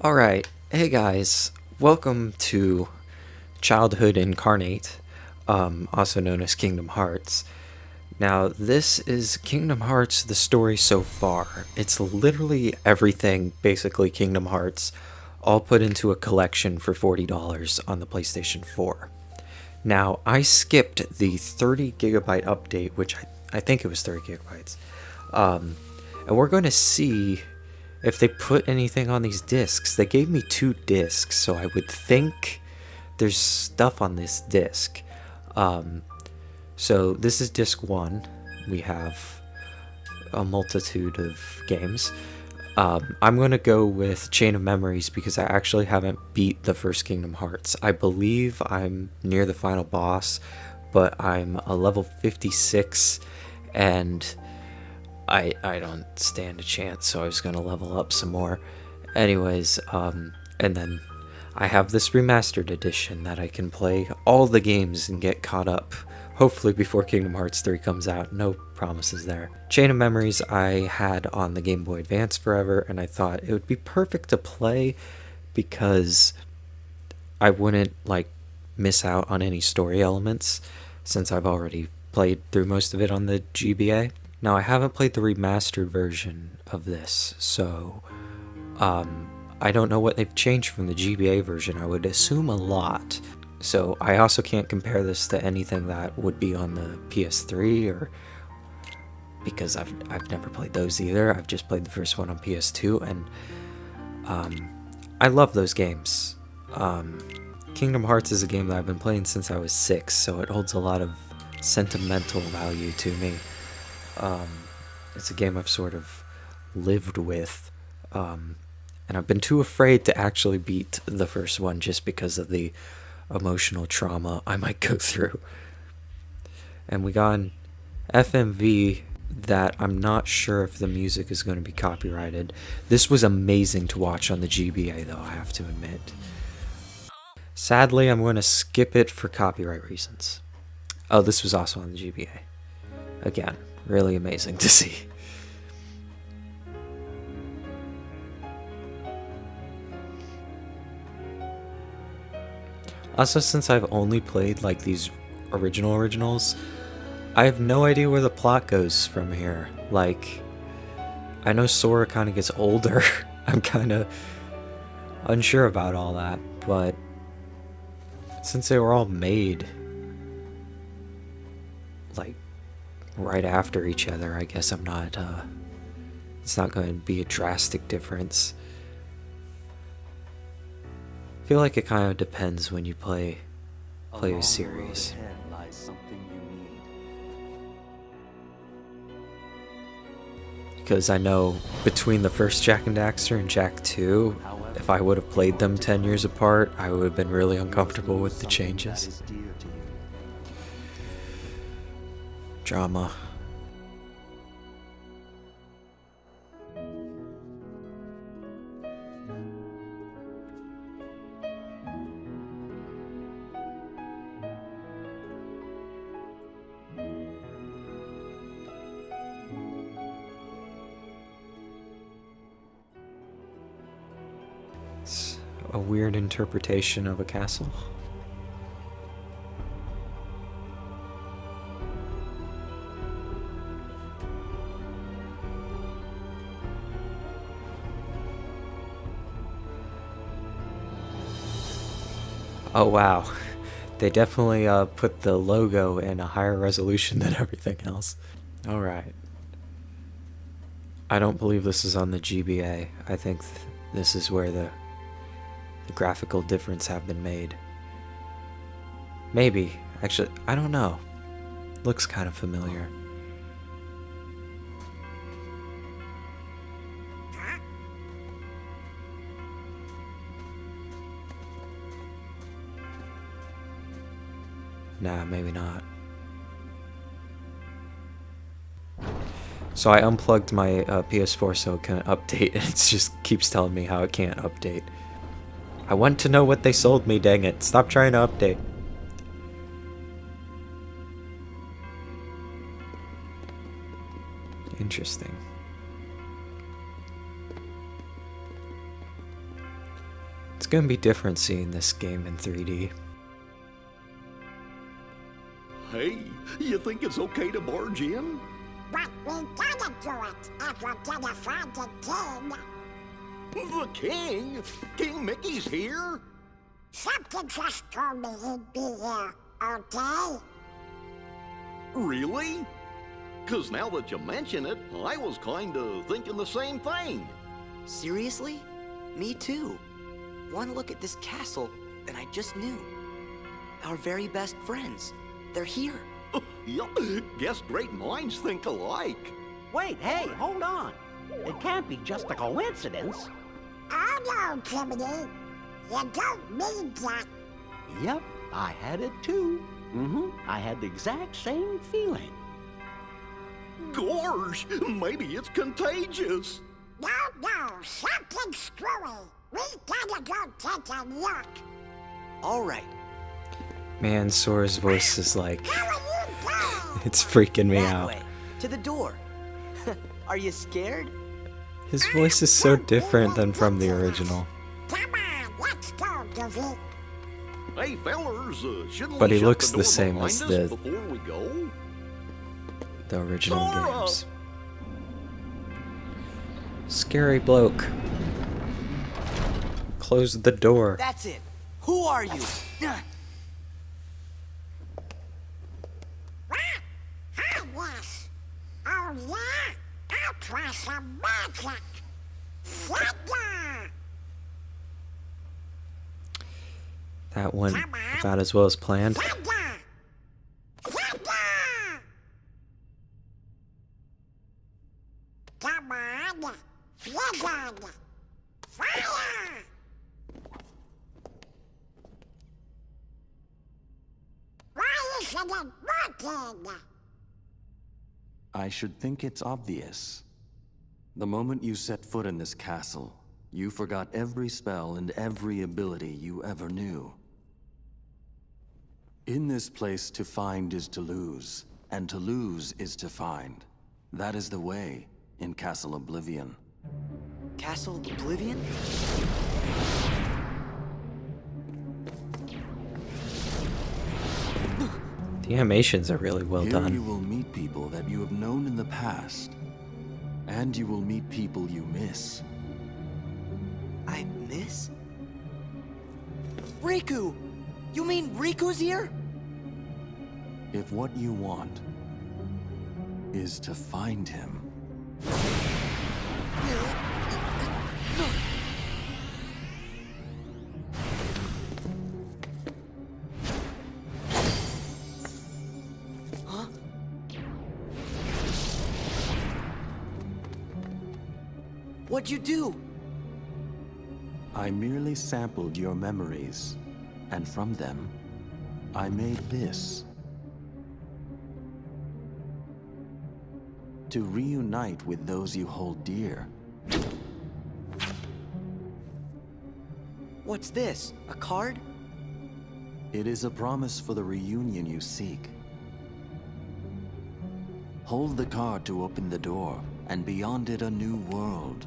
Alright, hey guys, welcome to Childhood Incarnate, also known as Kingdom Hearts. Now, this is Kingdom Hearts, the story so far. It's literally everything, basically Kingdom Hearts, all put into a collection for $40 on the PlayStation 4. Now, I skipped the 30 gigabyte update, which I think it was 30 gigabytes, and we're going to see if they put anything on these discs. They gave me 2 discs, so I would think there's stuff on this disc. So this is disc 1. We have a multitude of games. I'm going to go with Chain of Memories because I actually haven't beat the first Kingdom Hearts. I believe I'm near the final boss, but I'm a level 56 and I don't stand a chance, so I was going to level up some more. Anyways, and then I have this remastered edition that I can play all the games and get caught up, hopefully before Kingdom Hearts 3 comes out. No promises there. Chain of Memories I had on the Game Boy Advance forever, and I thought it would be perfect to play because I wouldn't, miss out on any story elements since I've already played through most of it on the GBA. Now, I haven't played the remastered version of this, so I don't know what they've changed from the GBA version. I would assume a lot. So I also can't compare this to anything that would be on the PS3, or because I've never played those either. I've just played the first one on PS2, and I love those games. Kingdom Hearts is a game that I've been playing since I was 6, so it holds a lot of sentimental value to me. It's a game I've sort of lived with, and I've been too afraid to actually beat the first one just because of the emotional trauma I might go through. And we got an FMV that I'm not sure if the music is going to be copyrighted. This was amazing to watch on the GBA, though, I have to admit. Sadly, I'm going to skip it for copyright reasons. Oh, this was also on the GBA. Again, really amazing to see. Also, since I've only played these originals, I have no idea where the plot goes from here. I know Sora kind of gets older. I'm kind of unsure about all that, but since they were all made right after each other, I guess it's not going to be a drastic difference. I feel like it kind of depends when you play a series. Because I know between the first Jak and Daxter and Jak 2, if I would have played them 10 years apart, I would have been really uncomfortable with the changes. Drama. It's a weird interpretation of a castle. Oh wow, they definitely put the logo in a higher resolution than everything else. Alright. I don't believe this is on the GBA. I think this is where the graphical difference have been made. Maybe. Actually, I don't know. Looks kind of familiar. Nah, maybe not. So I unplugged my PS4 so it can update, and it just keeps telling me how it can't update. I want to know what they sold me, dang it. Stop trying to update. Interesting. It's gonna be different seeing this game in 3D. Hey, you think it's okay to barge in? But we gotta do it if we're gonna find the king. The king? King Mickey's here? Something just told me he'd be here, okay? Really? 'Cause now that you mention it, I was kinda thinking the same thing. Seriously? Me too. One look at this castle, and I just knew. Our very best friends. They're here. Yup, guess great minds think alike. Wait, hey, hold on. It can't be just a coincidence. Oh no, Jiminy. You don't mean that. Yep, I had it too. I had the exact same feeling. Gosh, maybe it's contagious. No, something screwy. We gotta go take a look. All right. Man, Sora's voice is like, How are you doing? it's freaking me That out. way. To the door. Are you scared? His voice is so different than from the original. Come on, let's go, Goofy. Hey, fellers, shouldn't But we he shut looks the the door same behind as us the- before we go? The original Sora! games. Scary bloke. Close the door. That's it. Who are you? What? Hi, yes. Oh, yeah? I'll try some magic. Thunder! That went about as well as planned. Thunder! Thunder! Come on. Blizzard! Fire! Why isn't it working? I should think it's obvious. The moment you set foot in this castle, you forgot every spell and every ability you ever knew. In this place, to find is to lose, and to lose is to find. That is the way in Castle Oblivion. Castle Oblivion? The animations are really well Here done. you will meet people that you have known in the past, and you will meet people you miss. I miss? Riku! You mean Riku's here? If what you want is to find him, Huh? What'd you do? I merely sampled your memories, and from them, I made this. To reunite with those you hold dear. What's this? A card? It is a promise for the reunion you seek. Hold the card to open the door, and beyond it a new world.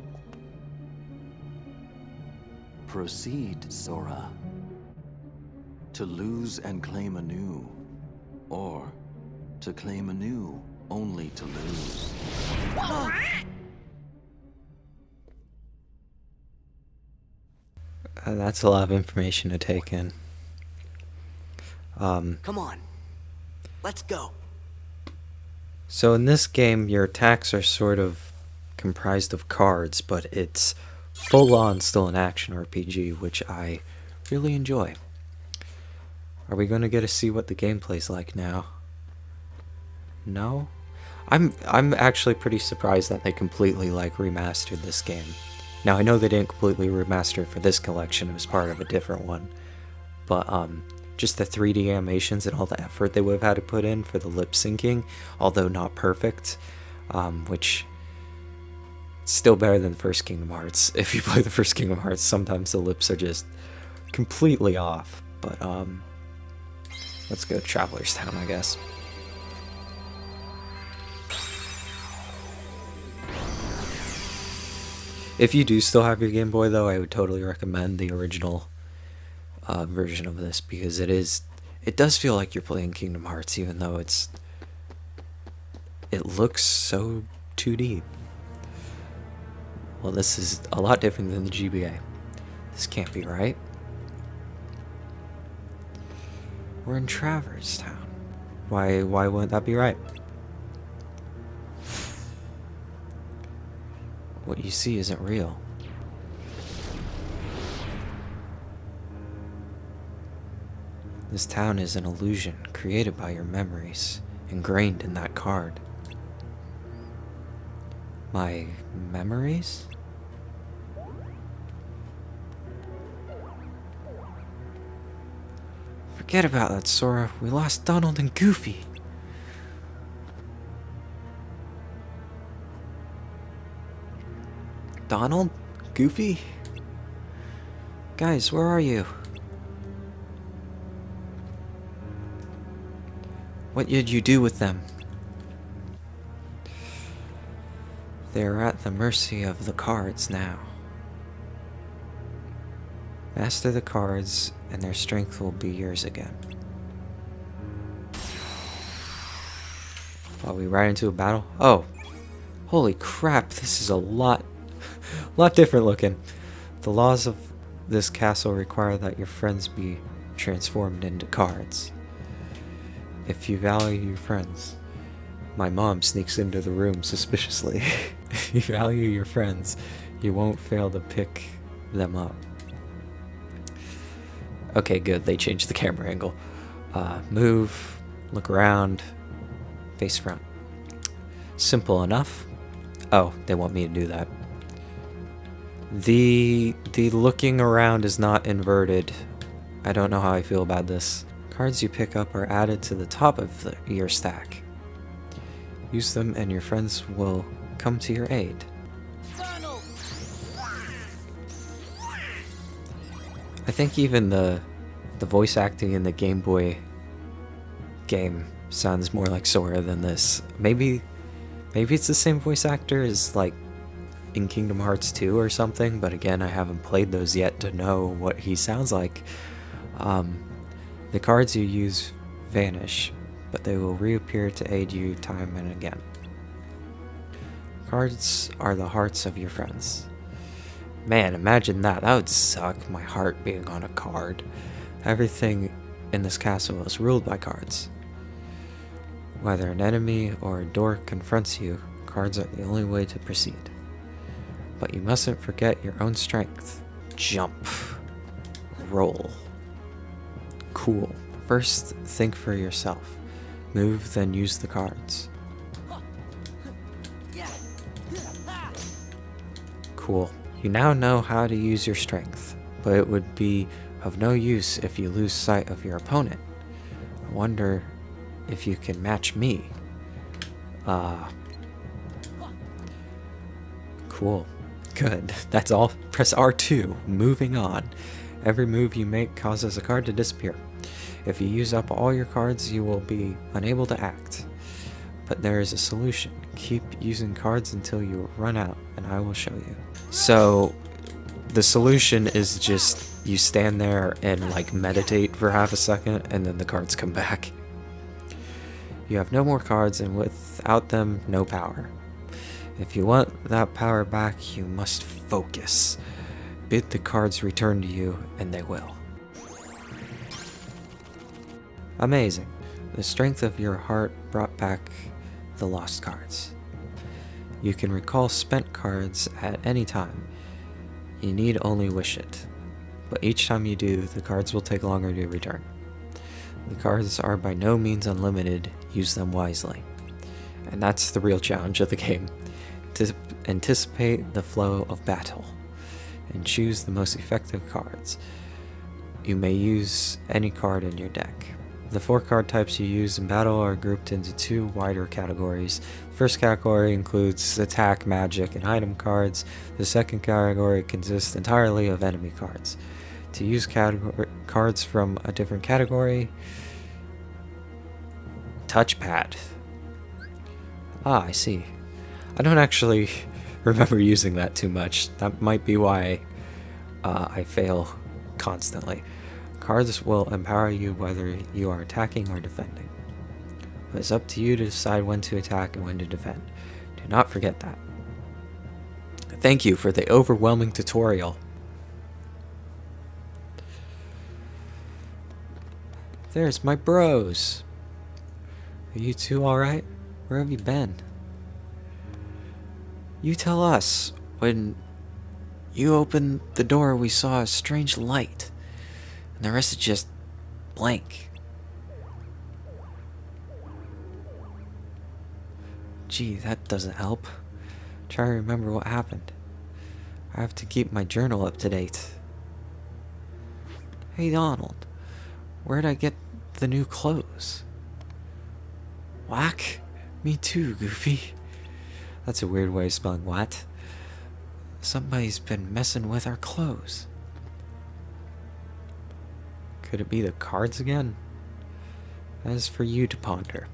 Proceed, Sora. To lose and claim anew, or to claim anew only to lose. That's a lot of information to take in. Come on. Let's go. So in this game, your attacks are sort of comprised of cards, but it's full-on still an action RPG, which I really enjoy. Are we going to get to see what the gameplay's like now? No? I'm actually pretty surprised that they completely remastered this game. Now I know they didn't completely remaster it for this collection, it was part of a different one. But just the 3D animations and all the effort they would have had to put in for the lip syncing, although not perfect, which still better than the first Kingdom Hearts. If you play the first Kingdom Hearts, sometimes the lips are just completely off. But let's go to Traveler's Town, I guess. If you do still have your Game Boy, though, I would totally recommend the original version of this, because it does feel like you're playing Kingdom Hearts, even though it looks so 2D. Well, this is a lot different than the GBA. This can't be right. We're in Traverse Town. Why wouldn't that be right? What you see isn't real. This town is an illusion created by your memories, ingrained in that card. My memories? Forget about that, Sora. We lost Donald and Goofy. Donald? Goofy? Guys, where are you? What did you do with them? They're at the mercy of the cards now. Master the cards, and their strength will be yours again. Are we right into a battle? Oh, holy crap! This is a lot different looking. The laws of this castle require that your friends be transformed into cards. If you value your friends, my mom sneaks into the room suspiciously. If you value your friends, you won't fail to pick them up. Okay, good. They changed the camera angle. Move, look around, face front. Simple enough. Oh, they want me to do that. The looking around is not inverted. I don't know how I feel about this. Cards you pick up are added to the top of your stack. Use them and your friends will come to your aid. I think even the voice acting in the Game Boy game sounds more like Sora than this. Maybe it's the same voice actor as like in Kingdom Hearts 2 or something, but again, I haven't played those yet to know what he sounds like. The cards you use vanish, but they will reappear to aid you time and again. Cards are the hearts of your friends. Man, imagine that. That would suck, my heart being on a card. Everything in this castle is ruled by cards. Whether an enemy or a door confronts you, cards are the only way to proceed. But you mustn't forget your own strength. Jump. Roll. Cool. First, think for yourself. Move, then use the cards. Cool. You now know how to use your strength, but it would be of no use if you lose sight of your opponent. I wonder if you can match me. Cool. Good. That's all. Press R2. Moving on. Every move you make causes a card to disappear. If you use up all your cards, you will be unable to act. But there is a solution. Keep using cards until you run out, and I will show you. So, the solution is just you stand there and like meditate for half a second, and then the cards come back. You have no more cards, and without them, no power. If you want that power back, you must focus. Bid the cards return to you, and they will. Amazing. The strength of your heart brought back the lost cards. You can recall spent cards at any time. You need only wish it. But each time you do, the cards will take longer to return. The cards are by no means unlimited. Use them wisely. And that's the real challenge of the game. To anticipate the flow of battle and choose the most effective cards. You may use any card in your deck. The 4 card types you use in battle are grouped into 2 wider categories. The first category includes attack, magic, and item cards. The second category consists entirely of enemy cards. To use cards from a different category, touchpad. Ah, I see. I don't actually remember using that too much. That might be why I fail constantly. Cards will empower you whether you are attacking or defending. It's up to you to decide when to attack and when to defend. Do not forget that. Thank you for the overwhelming tutorial. There's my bros. Are you two alright? Where have you been? You tell us. When you opened the door, we saw a strange light. And the rest is just blank. Gee, that doesn't help. Try to remember what happened. I have to keep my journal up to date. Hey Donald, where'd I get the new clothes? Whack? Me too, Goofy. That's a weird way of spelling what. Somebody's been messing with our clothes. Could it be the cards again? That is for you to ponder.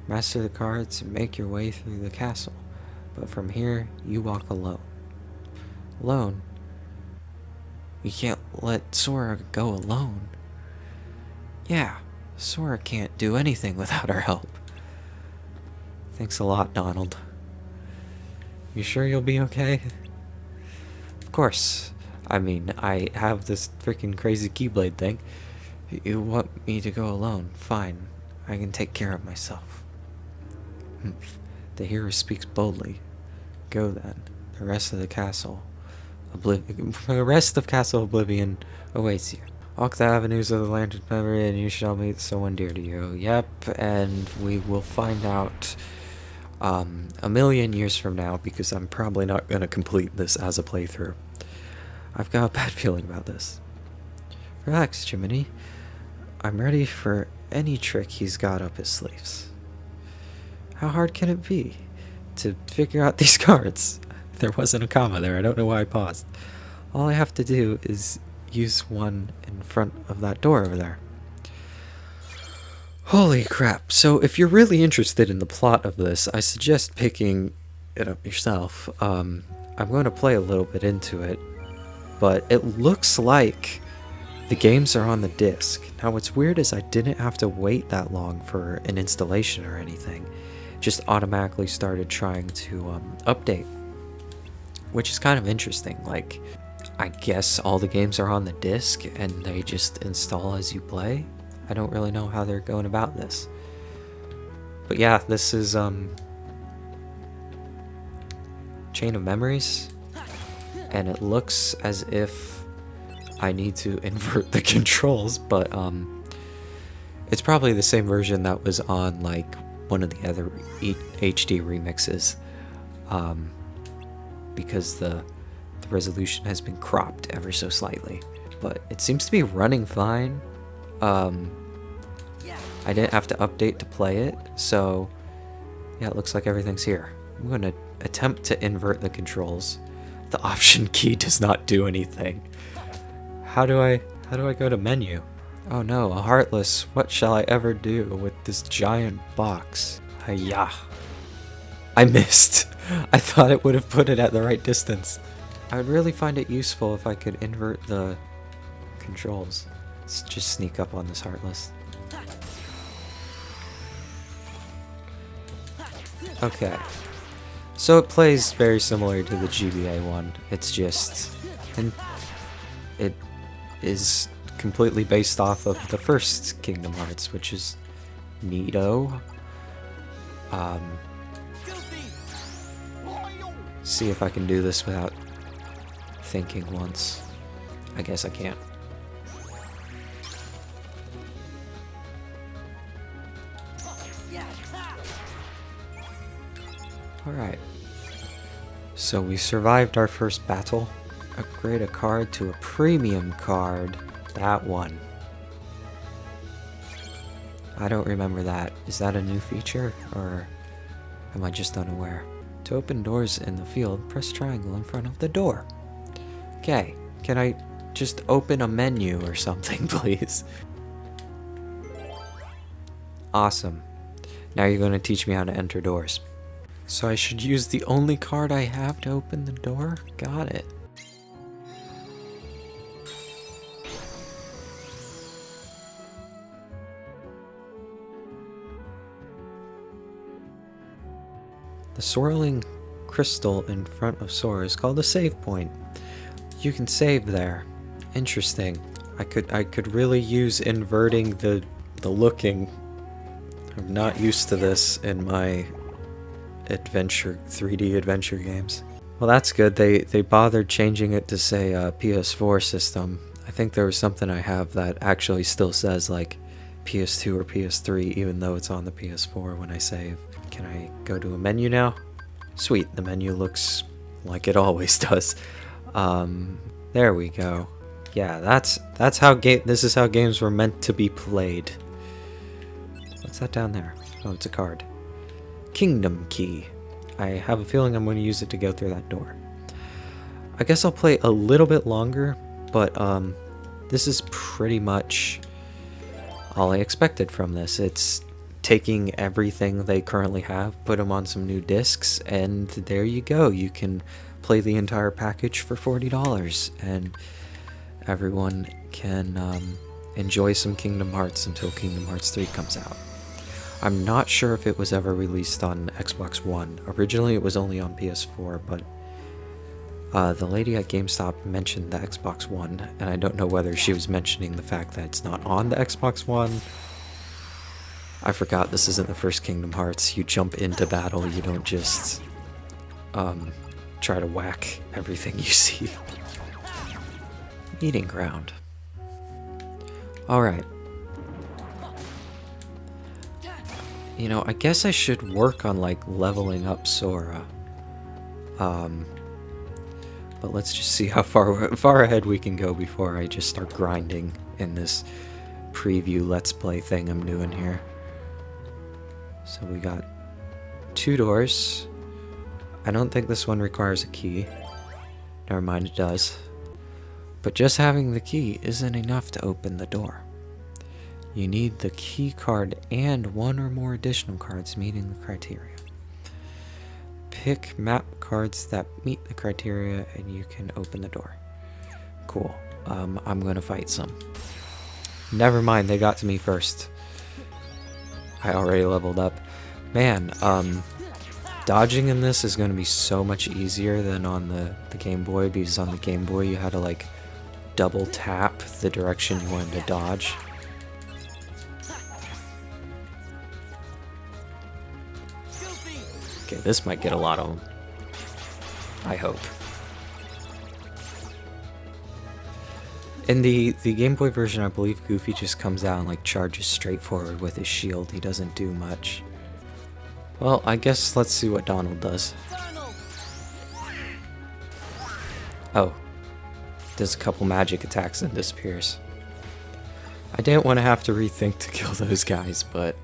Master the cards and make your way through the castle, but from here you walk alone. Alone? We can't let Sora go alone. Yeah, Sora can't do anything without our help. Thanks a lot, Donald. You sure you'll be okay? Of course. I mean, I have this freaking crazy Keyblade thing. You want me to go alone? Fine. I can take care of myself. The hero speaks boldly. Go then. The rest of Castle Oblivion awaits you. Walk the avenues of the Lantern Memory and you shall meet someone dear to you. Yep, and we will find out a million years from now, because I'm probably not going to complete this as a playthrough. I've got a bad feeling about this. Relax, Jiminy. I'm ready for any trick he's got up his sleeves. How hard can it be to figure out these cards? There wasn't a comma there. I don't know why I paused. All I have to do is use one in front of that door over there. Holy crap. So if you're really interested in the plot of this, I suggest picking it up yourself. I'm going to play a little bit into it, but it looks like the games are on the disc. Now what's weird is I didn't have to wait that long for an installation or anything. It just automatically started trying to update, which is kind of interesting. Like, I guess all the games are on the disc and they just install as you play. I don't really know how they're going about this. But yeah, this is Chain of Memories, and it looks as if I need to invert the controls, but it's probably the same version that was on like one of the other HD remixes, because the resolution has been cropped ever so slightly, but it seems to be running fine. I didn't have to update to play it, so yeah, it looks like everything's here. I'm going to attempt to invert the controls. The option key does not do anything. How do I go to menu? Oh no, a heartless. What shall I ever do with this giant box? Hiya. I missed. I thought it would have put it at the right distance. I would really find it useful if I could invert the controls. Let's just sneak up on this heartless. Okay. So it plays very similar to the GBA one. It's just... and it is completely based off of the first Kingdom Hearts, which is neato. See if I can do this without thinking once. I guess I can't. Alright. So we survived our first battle. Upgrade a card to a premium card. That one. I don't remember that. Is that a new feature, or am I just unaware? To open doors in the field, press triangle in front of the door. Okay, can I just open a menu or something, please? Awesome. Now you're going to teach me how to enter doors. So I should use the only card I have to open the door? Got it. The swirling crystal in front of Sora is called a save point. You can save there. Interesting. I could really use inverting the looking. I'm not used to this in my 3D adventure games. Well, that's good. They bothered changing it to say PS4 system. I think there was something I have that actually still says like PS2 or PS3 even though it's on the PS4 when I save. Can I go to a menu now? Sweet, the menu looks like it always does. There we go. Yeah, that's how this is how games were meant to be played. What's that down there? Oh, it's a card. Kingdom Key. I have a feeling I'm going to use it to go through that door. I guess I'll play a little bit longer, but this is pretty much all I expected from this. It's taking everything they currently have, put them on some new discs, and there you go. You can play the entire package for $40, and everyone can enjoy some Kingdom Hearts until Kingdom Hearts 3 comes out. I'm not sure if it was ever released on Xbox One. Originally it was only on PS4, but the lady at GameStop mentioned the Xbox One, and I don't know whether she was mentioning the fact that it's not on the Xbox One. I forgot this isn't the first Kingdom Hearts. You jump into battle, you don't just try to whack everything you see. Meeting ground. Alright. You know, I guess I should work on like leveling up Sora. But let's just see how far ahead we can go before I just start grinding in this preview let's play thing I'm doing here. So we got 2 doors. I don't think this one requires a key. Never mind, it does. But just having the key isn't enough to open the door. You need the key card and 1 or more additional cards meeting the criteria. Pick map cards that meet the criteria and you can open the door. Cool. I'm gonna fight some. Never mind, they got to me first. I already leveled up. Man, dodging in this is going to be so much easier than on the Game Boy, because on the Game Boy you had to like double tap the direction you wanted to dodge. Okay, this might get a lot of them. I hope. In the Game Boy version, I believe Goofy just comes out and like charges straight forward with his shield. He doesn't do much. Well, I guess let's see what Donald does. Oh. Does a couple magic attacks and disappears. I didn't want to have to rethink to kill those guys, but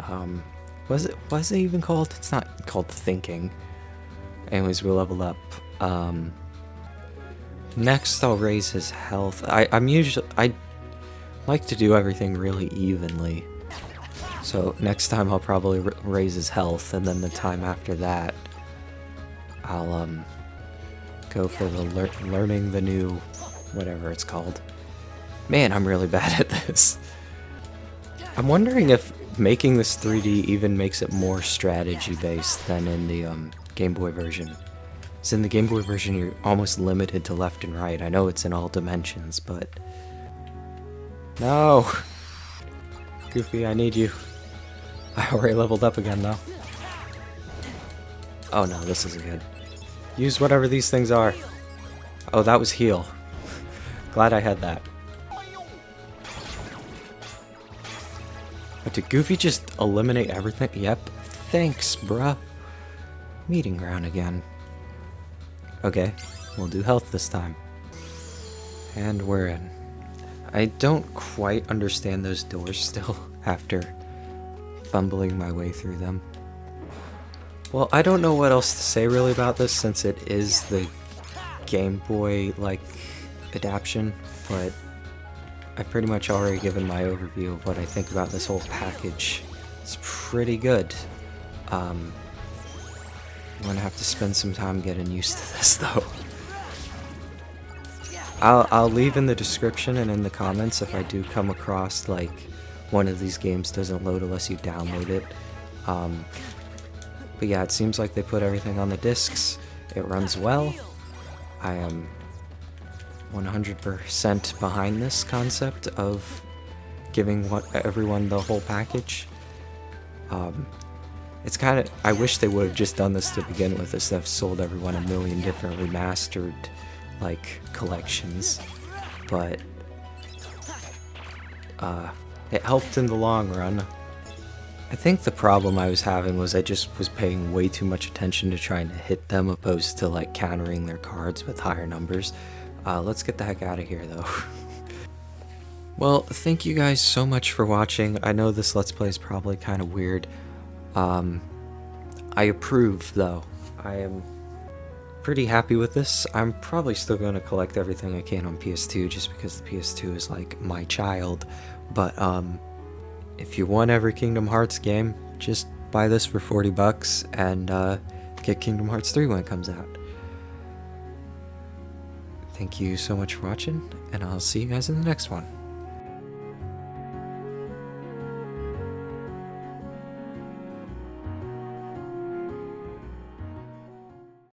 was it even called? It's not called thinking. Anyways, we leveled up. Next, I'll raise his health. I like to do everything really evenly. So next time I'll probably raise his health, and then the time after that, I'll go for the learning the new whatever it's called. Man, I'm really bad at this. I'm wondering if making this 3D even makes it more strategy based than in the Game Boy version. So in the Game Boy version, you're almost limited to left and right. I know it's in all dimensions, but... No! Goofy, I need you. I already leveled up again, though. Oh no, this isn't good. Use whatever these things are. Oh, that was heal. Glad I had that. But did Goofy just eliminate everything? Yep. Thanks, bruh. Meeting ground again. Okay, we'll do health this time. And we're in. I don't quite understand those doors still after fumbling my way through them. Well, I don't know what else to say really about this since it is the Game Boy-like adaptation, but I've pretty much already given my overview of what I think about this whole package. It's pretty good. I'm gonna have to spend some time getting used to this though. I'll leave in the description and in the comments if I do come across like one of these games doesn't load unless you download it. But yeah, it seems like they put everything on the discs. It runs well. I am 100% behind this concept of giving everyone the whole package. It's kind of, I wish they would have just done this to begin with instead of sold everyone a million different remastered like collections, but it helped in the long run. I think the problem I was having was I just was paying way too much attention to trying to hit them opposed to like countering their cards with higher numbers. Let's get the heck out of here though. Well, thank you guys so much for watching. I know this Let's Play is probably kind of weird. I approve though. I am pretty happy with this. I'm probably still going to collect everything I can on PS2 just because the PS2 is like my child. But if you want every Kingdom Hearts game, just buy this for $40 and get Kingdom Hearts 3 when it comes out. Thank you so much for watching, and I'll see you guys in the next one.